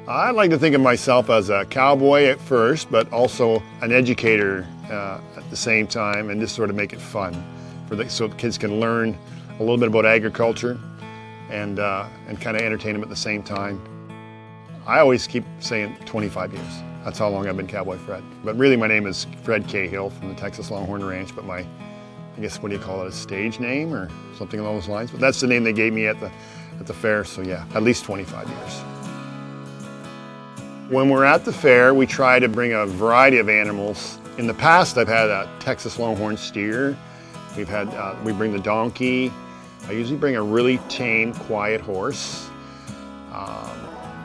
I like to think of myself as a cowboy at first, but also an educator at the same time, and just sort of make it fun so kids can learn a little bit about agriculture and kind of entertain them at the same time. I always keep saying 25 years. That's how long I've been Cowboy Fred. But really my name is Fred Cahill from the Texas Longhorn Ranch, but I guess, what do you call it, a stage name or something along those lines? But that's the name they gave me at the fair, so yeah, at least 25 years. When we're at the fair, we try to bring a variety of animals. In the past, I've had a Texas Longhorn steer. We bring the donkey. I usually bring a really tame, quiet horse.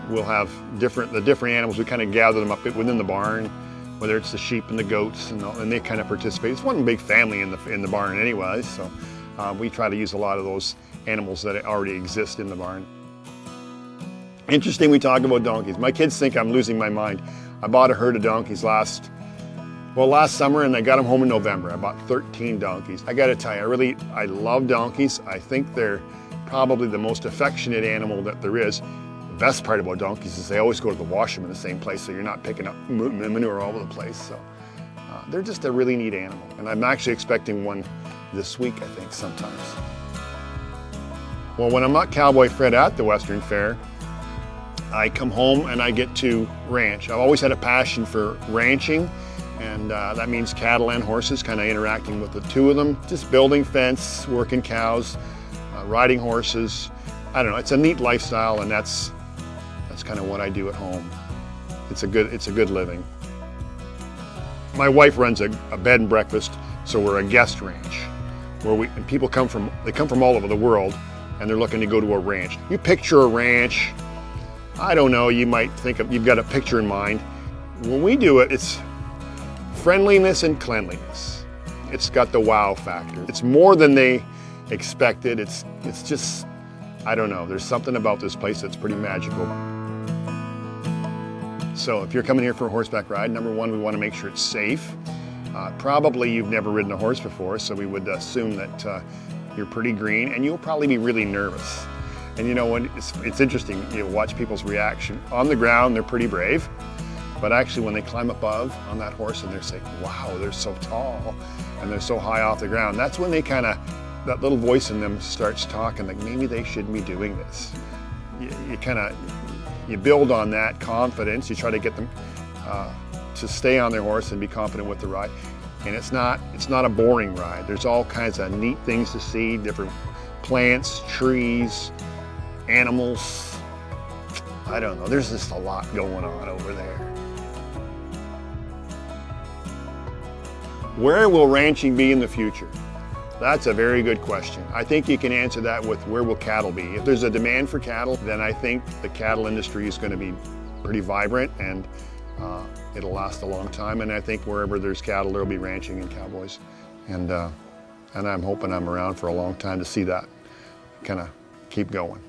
We'll have the different animals. We kind of gather them up within the barn, whether it's the sheep and the goats, and they kind of participate. It's one big family in the barn anyway, so we try to use a lot of those animals that already exist in the barn. Interesting we talk about donkeys. My kids think I'm losing my mind. I bought a herd of donkeys last summer, and I got them home in November. I bought 13 donkeys. I gotta tell you, I love donkeys. I think they're probably the most affectionate animal that there is. The best part about donkeys is they always go to the washroom in the same place, so you're not picking up manure all over the place. So they're just a really neat animal. And I'm actually expecting one this week, I think, sometimes. Well, when I'm not Cowboy Fred at the Western Fair, I come home and I get to ranch. I've always had a passion for ranching, and that means cattle and horses, kind of interacting with the two of them. Just building fence, working cows, riding horses. I don't know, it's a neat lifestyle, and that's kind of what I do at home. It's a good living. My wife runs a bed and breakfast, so we're a guest ranch, and people come from all over the world, and they're looking to go to a ranch. You picture a ranch, I don't know, you might think you've got a picture in mind. When we do it, it's friendliness and cleanliness. It's got the wow factor. It's more than they expected. It's just, I don't know, there's something about this place that's pretty magical. So if you're coming here for a horseback ride, number one, we want to make sure it's safe. Probably you've never ridden a horse before, so we would assume that you're pretty green, and you'll probably be really nervous. And you know, when it's interesting, you watch people's reaction. On the ground, they're pretty brave, but actually when they climb above on that horse and they're saying, wow, they're so tall and they're so high off the ground, that's when that little voice in them starts talking, like maybe they shouldn't be doing this. You build on that confidence. You try to get them to stay on their horse and be confident with the ride. And it's not a boring ride. There's all kinds of neat things to see, different plants, trees, animals. I don't know, there's just a lot going on over there. Where will ranching be in the future? That's a very good question. I think you can answer that with where will cattle be. If there's a demand for cattle, then I think the cattle industry is going to be pretty vibrant, and it'll last a long time. And I think wherever there's cattle, there'll be ranching and cowboys. And I'm hoping I'm around for a long time to see that kind of keep going.